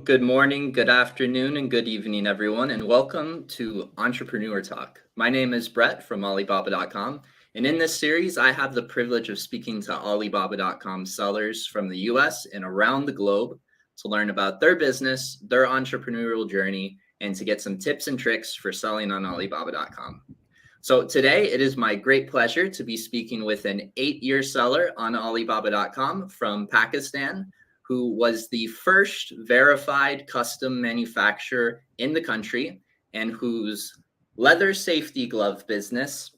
Good morning, good afternoon, and good evening, everyone, and welcome to Entrepreneur Talk. My name is Brett from Alibaba.com, and in this series, I have the privilege of speaking to Alibaba.com sellers from the US and around the globe to learn about their business, their entrepreneurial journey, and to get some tips and tricks for selling on Alibaba.com. So today, it is my great pleasure to be speaking with an 8-year seller on Alibaba.com from Pakistan, who was the first verified custom manufacturer in the country and whose leather safety glove business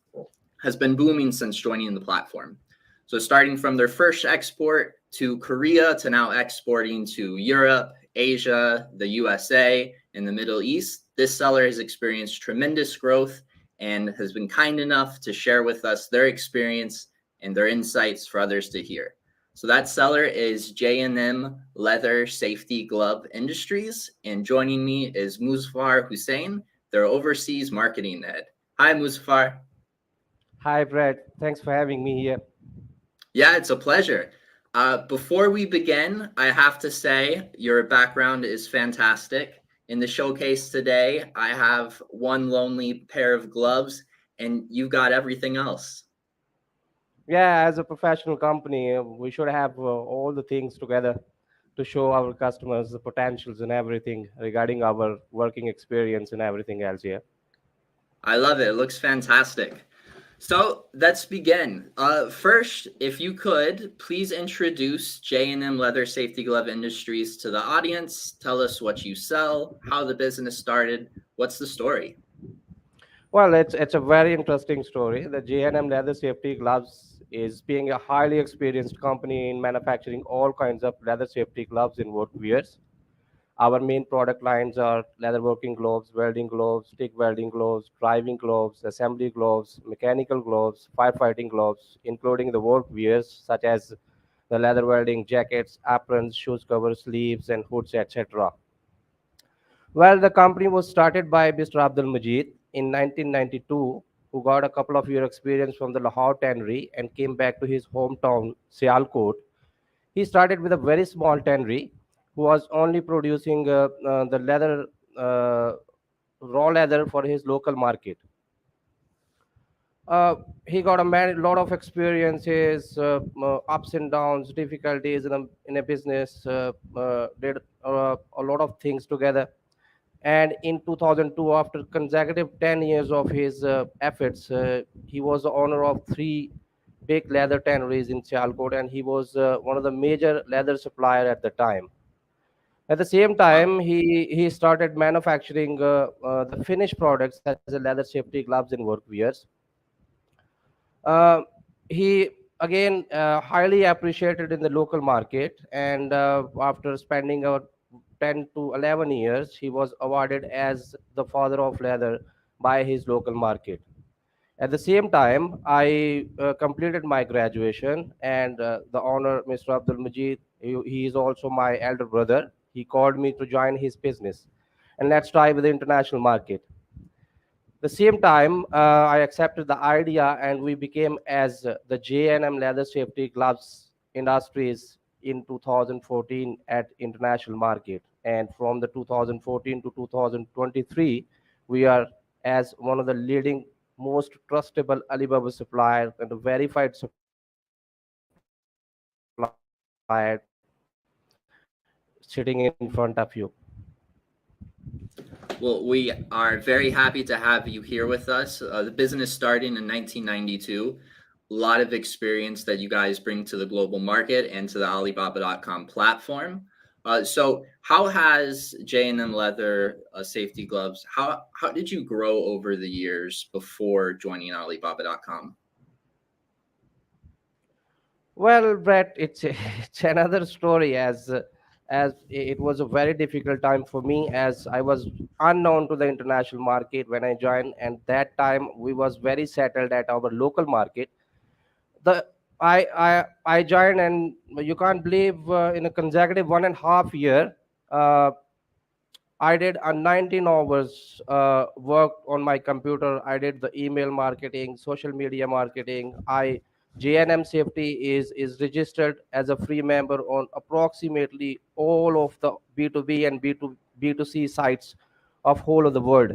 has been booming since joining the platform. So starting from their first export to Korea to now exporting to Europe, Asia, the USA, and the Middle East, this seller has experienced tremendous growth and has been kind enough to share with us their experience and their insights for others to hear. So that seller is J&M Leather Safety Glove Industries, and joining me is Muzafar Hussian, their overseas marketing head. Hi, Muzafar. Hi, Brett. Thanks for having me here. Yeah, it's a pleasure. Before we begin, I have to say your background is fantastic. In the showcase today, I have one lonely pair of gloves, and you've got everything else. Yeah, as a professional company, we should have all the things together to show our customers the potentials and everything regarding our working experience and everything else here. I love it. It looks fantastic. So let's begin. First, if you could, please introduce J&M Leather Safety Glove Industries to the audience. Tell us what you sell, how the business started. What's the story? Well, it's a very interesting story. The J&M Leather Safety Gloves is being a highly experienced company in manufacturing all kinds of leather safety gloves in work wears. Our main product lines are leather working gloves, stick welding gloves, driving gloves, assembly gloves, mechanical gloves, firefighting gloves, including the work wears such as the leather welding jackets, aprons, shoes covers, sleeves, and hoods, etc. Well, the company was started by Mr. Abdul Majid in 1992, who got a couple of year experience from the Lahore tannery and came back to his hometown, Sialkot. He started with a very small tannery, who was only producing the leather, uh, raw leather for his local market. Uh, he got lot of experiences, ups and downs, difficulties in a business, did a lot of things together. And in 2002, after consecutive 10 years of his efforts, he was the owner of three big leather tanneries in Sialkot, and he was one of the major leather supplier at the time. At the same Wow. time, he started manufacturing the finished products such as the leather safety gloves and work wears. Uh, he again highly appreciated in the local market, and after spending about 10 to 11 years, he was awarded as the father of leather by his local market. At the same time, I completed my graduation, and the owner, Mr. Abdul Majid, he is also my elder brother. He called me to join his business, and let's try with the international market. The same time, I accepted the idea, and we became as the J&M Leather Safety Gloves Industries in 2014 at international market. And from the 2014 to 2023, we are as one of the leading, most trustable Alibaba supplier and a verified supplier sitting in front of you. Well, we are very happy to have you here with us. The business starting in 1992. A lot of experience that you guys bring to the global market and to the Alibaba.com platform. So, how has J&M Leather Safety Gloves? How did you grow over the years before joining Alibaba.com? Well, Brett, it's it's another story as it was a very difficult time for me as I was unknown to the international market when I joined, and that time we was very settled at our local market. The I joined, and you can't believe in a consecutive 1.5 year. Uh, I did a 19 hours work on my computer. I did the email marketing, social media marketing. I JNM Safety is registered as a free member on approximately all of the B2B and B2C sites of whole of the world.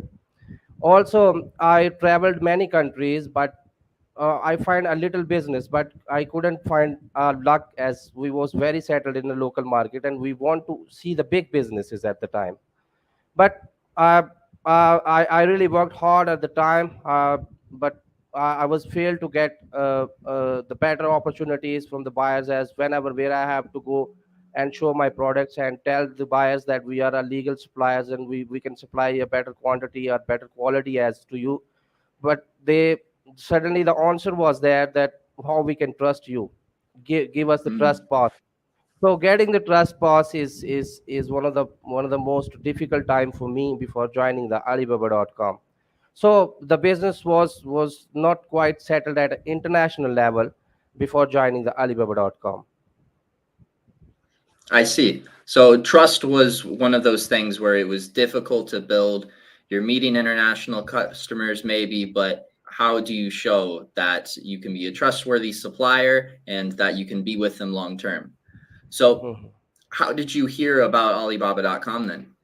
Also, I traveled many countries, but I find a little business, but I couldn't find luck as we was very settled in the local market, and we want to see the big businesses at the time. But uh, I really worked hard at the time, but I was failed to get the better opportunities from the buyers, as whenever where I have to go and show my products and tell the buyers that we are a legal suppliers and we can supply a better quantity or better quality as to you. But they suddenly the answer was there that how we can trust you, give us the trust Mm. pass. So getting the trust pass is one of the most difficult time for me before joining the Alibaba.com. So the business was not quite settled at an international level before joining the Alibaba.com. I see. So trust was one of those things where it was difficult to build. You're meeting international customers, maybe, but how do you show that you can be a trustworthy supplier and that you can be with them long term? So, Mhm. how did you hear about Alibaba.com then?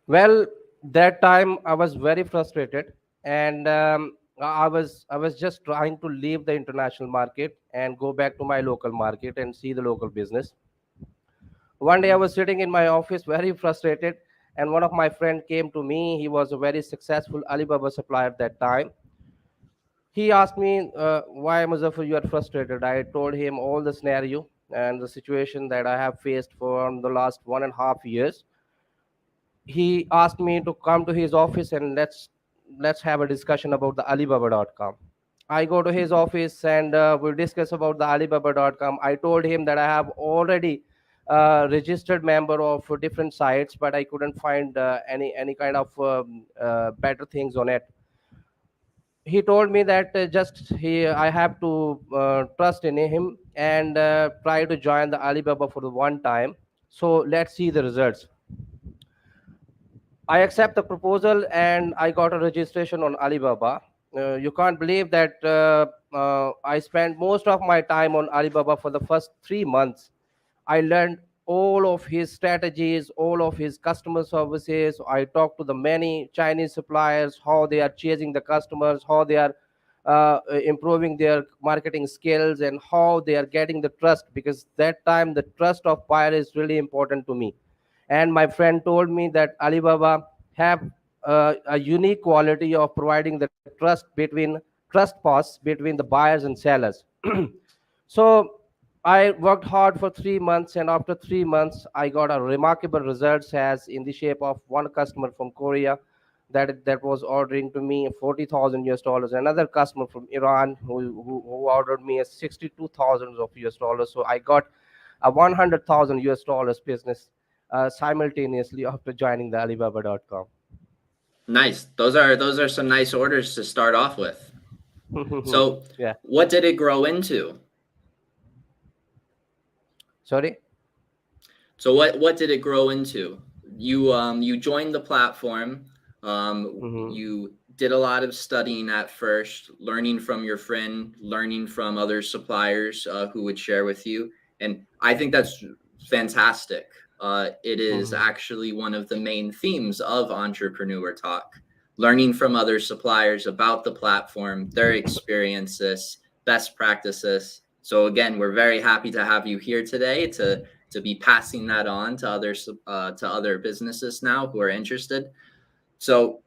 Well, that time I was very frustrated, and I was just trying to leave the international market and go back to my local market and see the local business. One day I was sitting in my office very frustrated, and one of my friend came to me. He was a very successful Alibaba supplier at that time. He asked me, why, Muzaffar, you are frustrated. I told him all the scenario and the situation that I have faced for the last 1.5 years. He asked me to come to his office and let's have a discussion about the Alibaba.com. I go to his office and we discuss about the Alibaba.com. I told him that I have already registered member of different sites, but I couldn't find any kind of better things on it. He told me that just he I have to trust in him and try to join the Alibaba for the one time. So let's see the results. I accept the proposal and I got a registration on Alibaba. You can't believe that I spent most of my time on Alibaba for the first 3 months. I learned all of his strategies, all of his customer services. I talked to the many Chinese suppliers, how they are chasing the customers, how they are improving their marketing skills, and how they are getting the trust. Because that time, the trust of buyer is really important to me. And my friend told me that Alibaba have a unique quality of providing the trust pass between the buyers and sellers. So I worked hard for 3 months, and after 3 months, I got a remarkable results as in the shape of one customer from Korea that was ordering to me 40,000 US dollars. Another customer from Iran who ordered me a 62,000 of US dollars. So I got a 100,000 US dollars business simultaneously after joining the Alibaba.com. Nice. Those are some nice orders to start off with. So, Yeah. what did it grow into? Sorry. So what did it grow into? You joined the platform. Hmm. You did a lot of studying at first, learning from your friend, learning from other suppliers who would share with you, and I think that's fantastic. It is Hmm. actually one of the main themes of Entrepreneur Talk, learning from other suppliers about the platform, their experiences, best practices. So again, we're very happy to have you here today to be passing that on to other businesses now who are interested. So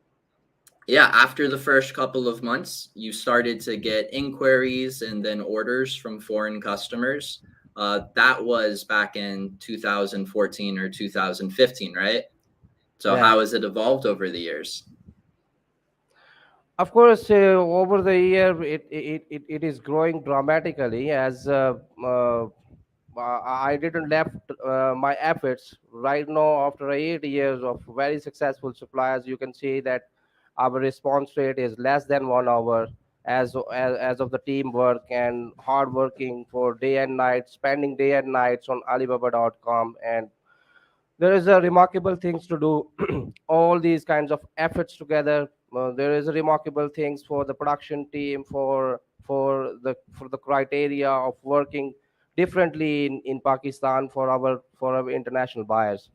yeah, after the first couple of months, you started to get inquiries and then orders from foreign customers. That was back in 2014 or 2015, right? So Yeah. how has it evolved over the years? Of course, over the year, it is growing dramatically as I didn't left my efforts. Right now, after 8 years of very successful suppliers, you can see that our response rate is less than 1 hour as of the teamwork and hard working for day and night, spending day and nights on Alibaba.com. And there is a remarkable things to do all these kinds of efforts together. There is remarkable things for the production team, for the criteria of working differently in Pakistan for our international buyers.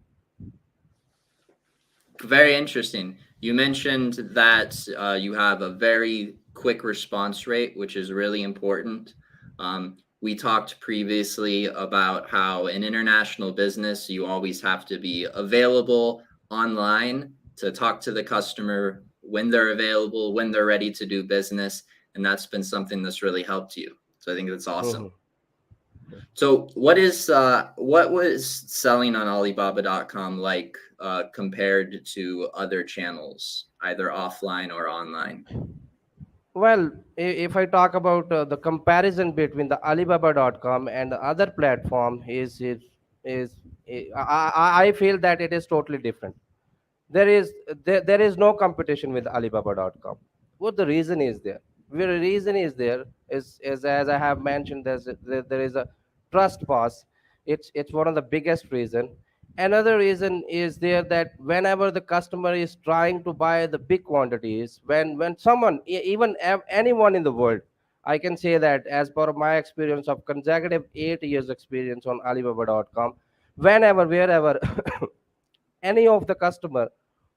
Very interesting. You mentioned that you have a very quick response rate, which is really important. We talked previously about how in international business, you always have to be available online to talk to the customer when they're available, when they're ready to do business. And that's been something that's really helped you. So I think that's awesome. Mhm. So what was selling on Alibaba.com like compared to other channels, either offline or online? Well, if I talk about the comparison between the Alibaba.com and the other platform is I feel that it is totally different. There is no competition with Alibaba.com. What the reason is there? Where the reason is there is as I have mentioned, there is a trust pass. It's one of the biggest reason. Another reason is there that whenever the customer is trying to buy the big quantities, when someone even anyone in the world, I can say that as per my experience of consecutive 8 years experience on Alibaba.com, whenever wherever any of the customer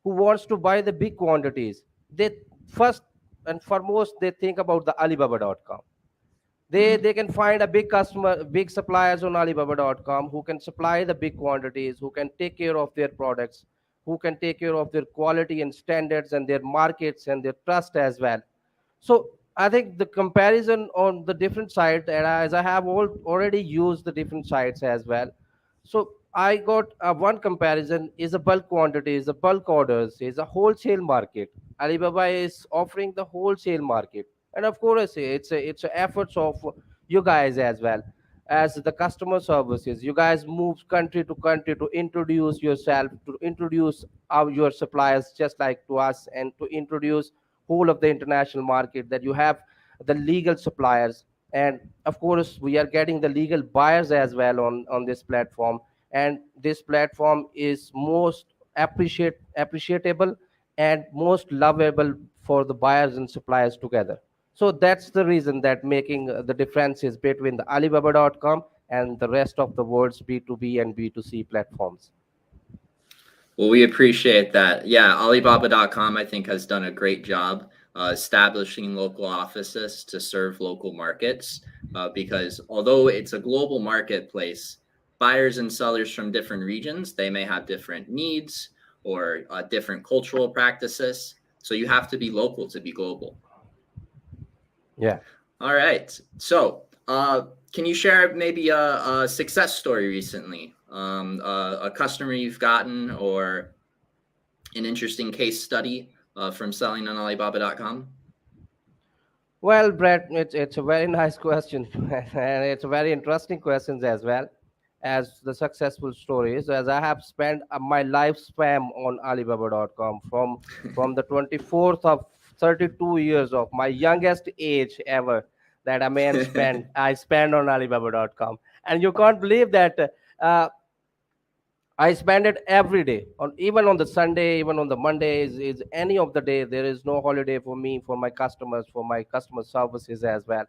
who wants to buy the big quantities, they first and foremost they think about the Alibaba.com. They can find a big customer, big suppliers on Alibaba.com who can supply the big quantities, who can take care of their products, who can take care of their quality and standards and their markets and their trust as well. So I think the comparison on the different sites, and as I have already used the different sites as well. So I got one comparison is a bulk quantity, is a bulk orders, is a wholesale market. Alibaba is offering the wholesale market, and of course it's a efforts of you guys as well as the customer services. You guys move country to country to introduce yourself, to introduce your suppliers just like to us, and to introduce whole of the international market that you have the legal suppliers. And of course we are getting the legal buyers as well on this platform. And this platform is most appreciable and most lovable for the buyers and suppliers together. So that's the reason that making the differences between the Alibaba.com and the rest of the world's B2B and B2C platforms. Well, we appreciate that. Yeah, Alibaba.com, I think, has done a great job establishing local offices to serve local markets because although it's a global marketplace, buyers and sellers from different regions, they may have different needs or different cultural practices. So you have to be local to be global. Yeah. All right. So, can you share maybe a success story recently? A customer you've gotten or an interesting case study from selling on Alibaba.com? Well, Brett, it's a very nice question, and it's a very interesting questions as well as the successful stories. As I have spent my lifespan on Alibaba.com from the 24th of 32 years of my youngest age ever that a man spent I spent on Alibaba.com, and you can't believe that. I spend it every day, on even on the Sunday, even on the Mondays, is any of the day. There is no holiday for me, for my customers, for my customer services as well.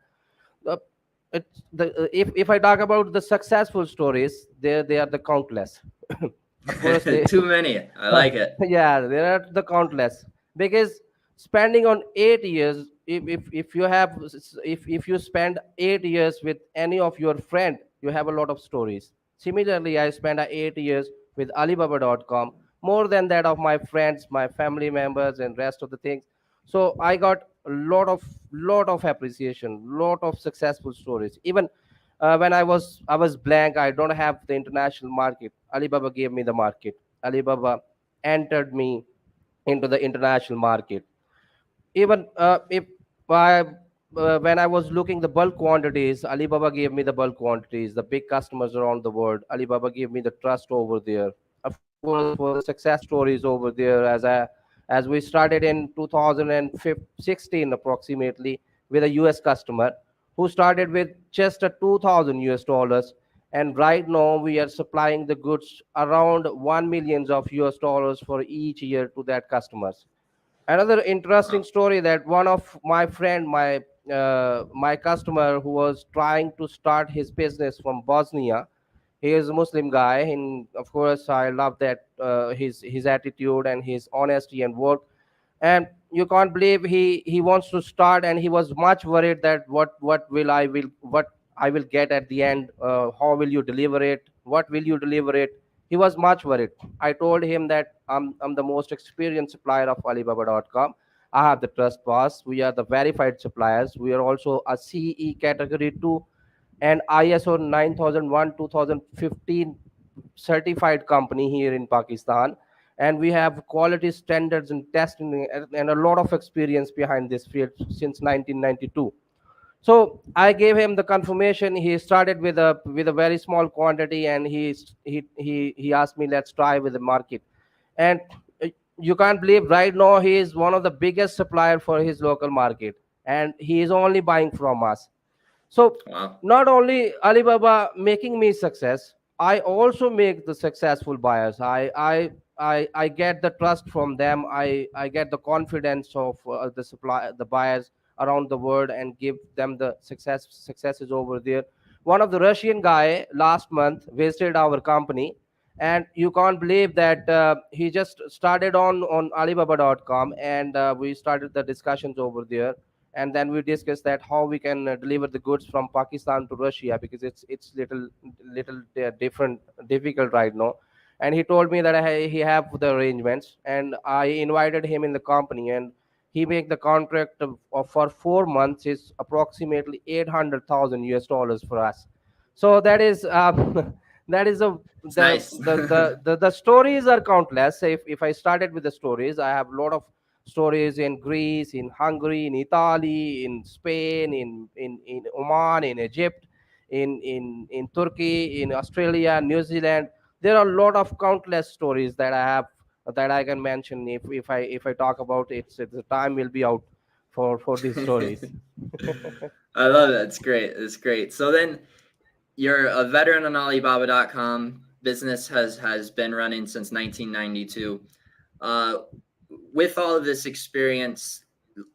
The, if I talk about the successful stories, they are the countless. Of course, they Too many. I like it. yeah, there are the countless, because spending on 8 years, if you have if you spend 8 years with any of your friend, you have a lot of stories. Similarly, I spent 8 years with Alibaba.com, more than that of my friends, my family members, and rest of the things. So I got a lot of appreciation, lot of successful stories. Even when I was blank, I don't have the international market. Alibaba gave me the market. Alibaba entered me into the international market. Even if I when I was looking the bulk quantities, Alibaba gave me the bulk quantities, the big customers around the world. Alibaba gave me the trust over there. Of course, for the success stories over there, as we started in 2016 approximately with a US customer who started with just a 2000 US dollars, and right now we are supplying the goods around 1 millions of US dollars for each year to that customers. Another interesting Wow. story, that one of my friend, my customer, who was trying to start his business from Bosnia. He is a Muslim guy, and of course I love that his attitude and his honesty and work. And you can't believe he wants to start, and he was much worried that what I will get at the end, how will you deliver it, what will you deliver it. He was much worried. I told him that I'm the most experienced supplier of Alibaba.com. I have the trust pass, we are the verified suppliers, we are also a CE category 2 and ISO 9001 2015 certified company here in Pakistan, and we have quality standards and testing and a lot of experience behind this field since 1992. So I gave him the confirmation. He started with a very small quantity, and he asked me, let's try with the market. And uh, you can't believe, right now he is one of the biggest supplier for his local market, and he is only buying from us. So Wow. not only Alibaba making me success, I also make the successful buyers. I get the trust from them. I get the confidence of the buyers around the world, and give them the successes over there. One of the Russian guy last month visited our company, and you can't believe that he just started on Alibaba.com, and we started the discussions over there. And then we discussed that how we can deliver the goods from Pakistan to Russia, because it's little different difficult right now. And he told me that he have the arrangements, and I invited him in the company, and he make the contract for 4 months is approximately 800,000 US dollars for us. So that is that is a It's nice. the stories are countless. If I started with the stories, I have a lot of stories in Greece, in Hungary, in Italy, in Spain, in Oman, in Egypt, in Turkey, in Australia, New Zealand. There are a lot of countless stories that I have, that I can mention. If I talk about it, the time will be out for these stories. I love it. It's great. It's great. So then you're a veteran on Alibaba.com. Business has been running since 1992. Uh, with all of this experience,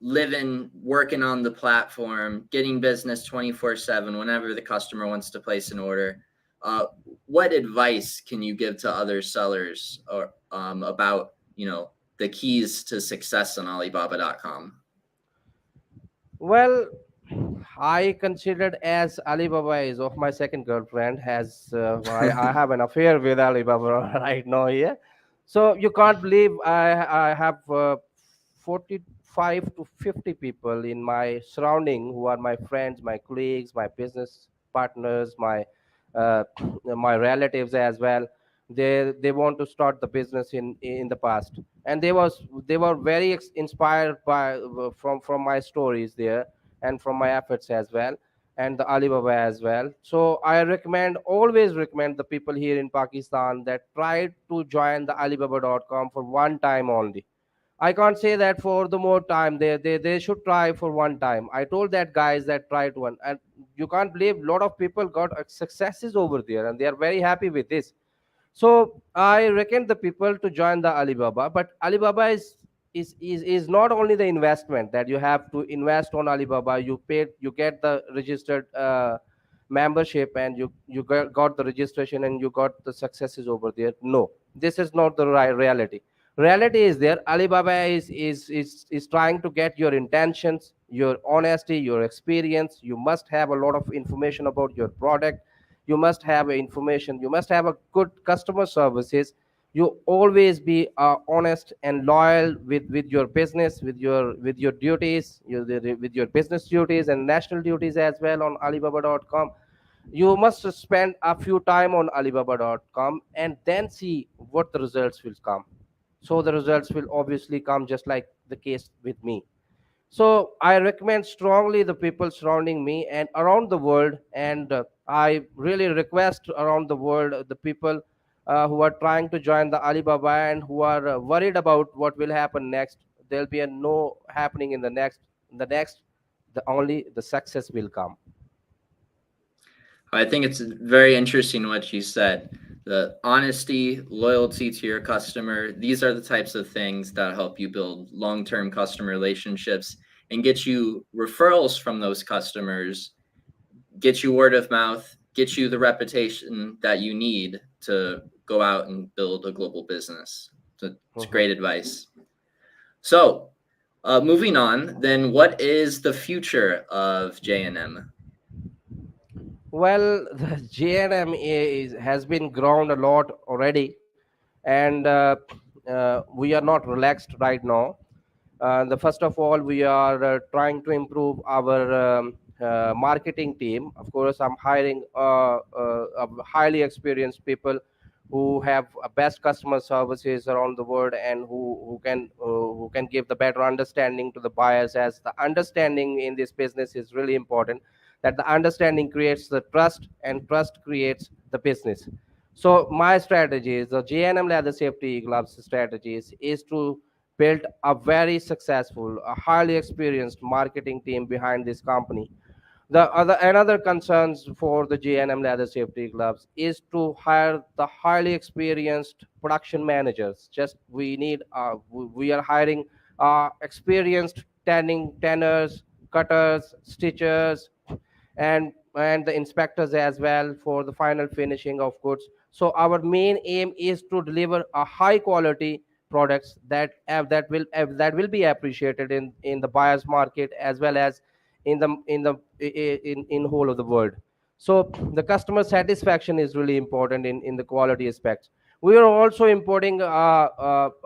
living, working on the platform, getting business 24/7 whenever the customer wants to place an order, uh, what advice can you give to other sellers or about the keys to success on Alibaba.com? Well, I considered as Alibaba is of my second girlfriend, has I have an affair with Alibaba right now here. So you can't believe I have 45 to 50 people in my surrounding who are my friends, my colleagues, my business partners, uh, my relatives as well. They want to start the business in the past, and they were very inspired by from my stories there, and from my efforts as well, and the Alibaba as well. So I always recommend the people here in Pakistan that try to join the Alibaba.com for one time only. I can't say that for the more time. They should try for one time. I told that guys that tried one, and you can't believe a lot of people got successes over there, and they are very happy with this. So I reckon the people to join the Alibaba, but Alibaba is not only the investment that you have to invest on Alibaba. You get the registered membership, and got the registration, and you got the successes over there. No, this is not the reality. Reality is there. Alibaba is trying to get your intentions, your honesty, your experience. You must have a lot of information about your product. You must have information, you must have a good customer services. You always be honest and loyal with your business, with your duties, with your business duties and national duties as well on Alibaba.com. You must spend a few time on Alibaba.com, and then see what the results will come. So the results will obviously come, just like the case with me. So I recommend strongly the people surrounding me and around the world, and I really request around the world the people who are trying to join the Alibaba, and who are worried about what will happen next. There'll be a no happening in the only the success will come. I think it's very interesting what you said. The honesty, loyalty to your customer, these are the types of things that help you build long-term customer relationships and get you referrals from those customers, get you word of mouth, get you the reputation that you need to go out and build a global business. So it's Mhm. great advice. So, moving on, then what is the future of J&M? Well, the JNM has been grown a lot already, and we are not relaxed right now. The first of all, we are trying to improve our marketing team. Of course, I'm hiring highly experienced people who have best customer services around the world, and who can give the better understanding to the buyers, as the understanding in this business is really important. That the understanding creates the trust, and trust creates the business. So my strategies, the JNM leather safety gloves strategies, is to build a very successful, a highly experienced marketing team behind this company. The other another concerns for the JNM leather safety gloves is to hire the highly experienced production managers. Just we need we are hiring experienced tanners, cutters, stitchers, and the inspectors as well for the final finishing of goods. So our main aim is to deliver a high quality products that will be appreciated in the buyers market, as well as in whole of the world. So the customer satisfaction is really important in the quality aspects. We are also importing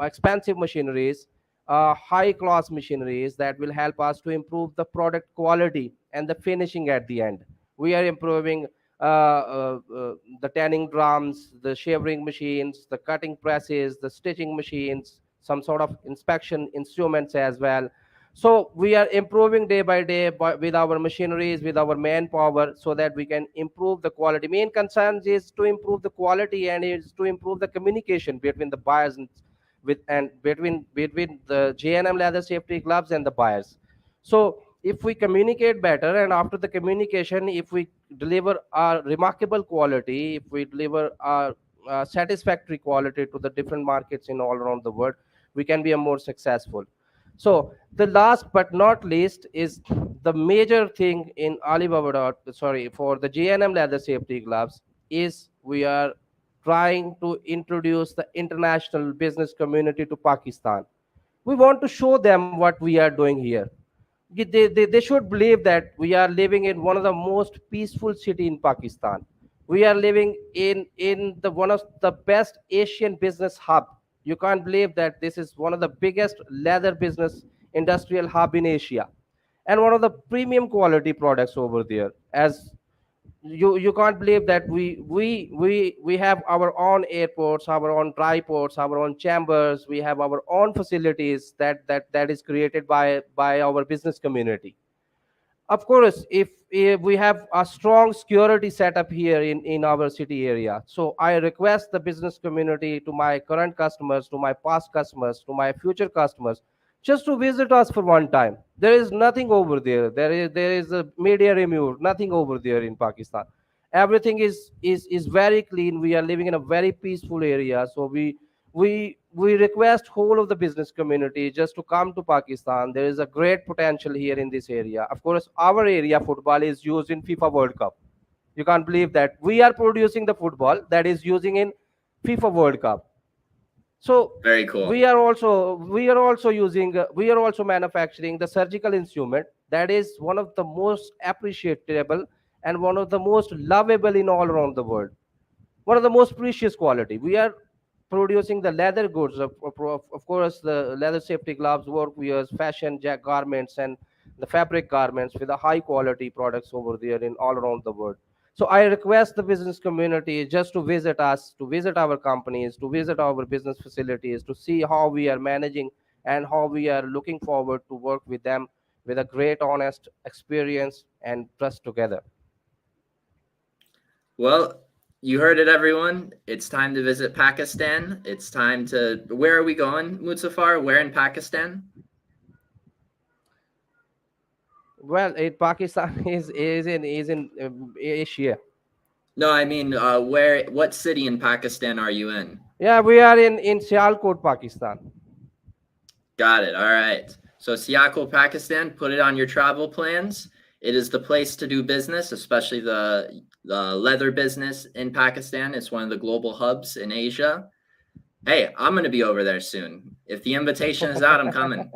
expensive machineries, high class machineries that will help us to improve the product quality and the finishing at the end. We are improving the tanning drums, the shaving machines, the cutting presses, the stitching machines, some sort of inspection instruments as well. So we are improving day by day with our machineries, with our manpower, so that we can improve the quality. Main concerns is to improve the quality, and is to improve the communication between the buyers and between the JNM leather safety gloves and the buyers. So if we communicate better, and after the communication, if we deliver a remarkable quality, if we deliver a satisfactory quality to the different markets in all around the world, we can be a more successful. So the last but not least is the major thing in Alibaba sorry, for the JNM leather safety gloves, is we are trying to introduce the international business community to Pakistan. We want to show them what we are doing here. They should believe that we are living in one of the most peaceful city in Pakistan. We are living in the one of the best Asian business hub. You can't believe that this is one of the biggest leather business industrial hub in Asia, and one of the premium quality products over there. As you can't believe that we have our own airports, our own dry ports, our own chambers. We have our own facilities that is created by our business community. Of course, if we have a strong security setup here in our city area. So I request the business community, to my current customers, to my past customers, to my future customers, just to visit us for one time. There is nothing over there. There is a media removed, nothing over there in Pakistan. Everything is very clean. We are living in a very peaceful area. So we request whole of the business community just to come to Pakistan. There is a great potential here in this area. Of course, our area football is used in FIFA World Cup. You can't believe that we are producing the football that is using in FIFA World Cup. So Very cool. we are also manufacturing the surgical instrument that is one of the most appreciable and one of the most lovable in all around the world, one of the most precious quality. We are producing the leather goods, of course, the leather safety gloves, work wears, fashion jack garments, and the fabric garments with the high quality products over there in all around the world. So I request the business community just to visit us, to visit our companies, to visit our business facilities, to see how we are managing and how we are looking forward to work with them with a great honest experience and trust together. Well, you heard it, everyone. It's time to visit Pakistan. It's time to. Where are we going, Muzafar? Where in Pakistan? Well, Pakistan is in Asia. No, I mean, what city in Pakistan are you in? Yeah, we are in Sialkot, Pakistan. Got it. All right. So Siakul, Pakistan, put it on your travel plans. It is the place to do business, especially the leather business in Pakistan. It's one of the global hubs in Asia. Hey, I'm going to be over there soon. If the invitation is out, I'm coming.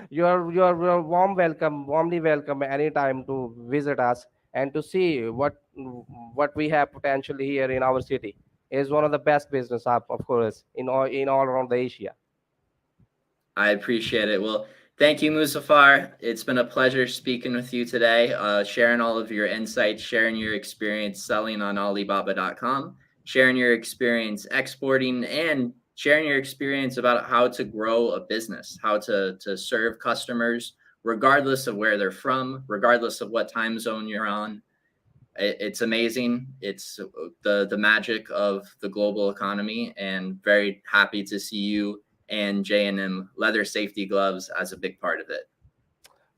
You are warmly welcome anytime to visit us and to see what we have potentially here in our city. Is one of the best business hub, of course, in all around the Asia. I appreciate it. Well, thank you, Muzafar. It's been a pleasure speaking with you today, sharing all of your insights, sharing your experience selling on Alibaba.com, sharing your experience exporting, and sharing your experience about how to grow a business, how to serve customers, regardless of where they're from, regardless of what time zone you're on. It's amazing. It's the magic of the global economy, and very happy to see you and J&M leather safety gloves as a big part of it.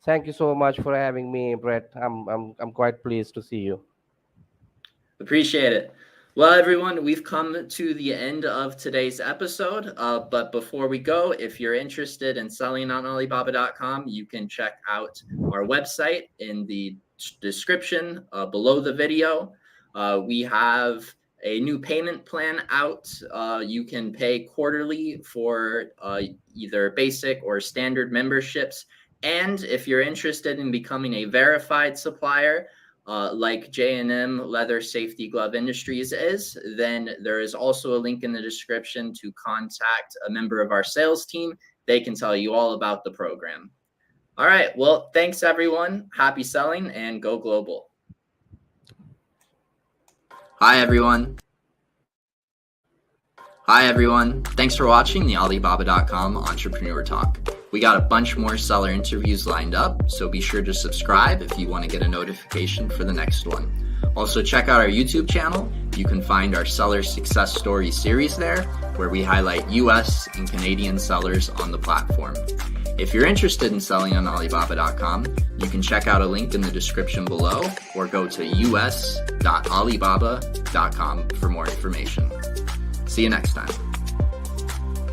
Thank you so much for having me, Brett. I'm quite pleased to see you. Appreciate it. Well, everyone, we've come to the end of today's episode. But before we go, if you're interested in selling on Alibaba.com, you can check out our website in the description below the video. We have a new payment plan out. You can pay quarterly for either basic or standard memberships. And if you're interested in becoming a verified supplier, like J&M Leather Safety Glove Industries is, then there is also a link in the description to contact a member of our sales team. They can tell you all about the program. All right. Well, thanks, everyone. Happy selling and go global. Hi, everyone. Thanks for watching the Alibaba.com Entrepreneur Talk. We got a bunch more seller interviews lined up, so be sure to subscribe if you want to get a notification for the next one. Also, check out our YouTube channel. You can find our Seller Success Stories series there, where we highlight US and Canadian sellers on the platform. If you're interested in selling on Alibaba.com, you can check out a link in the description below or go to us.alibaba.com for more information. See you next time.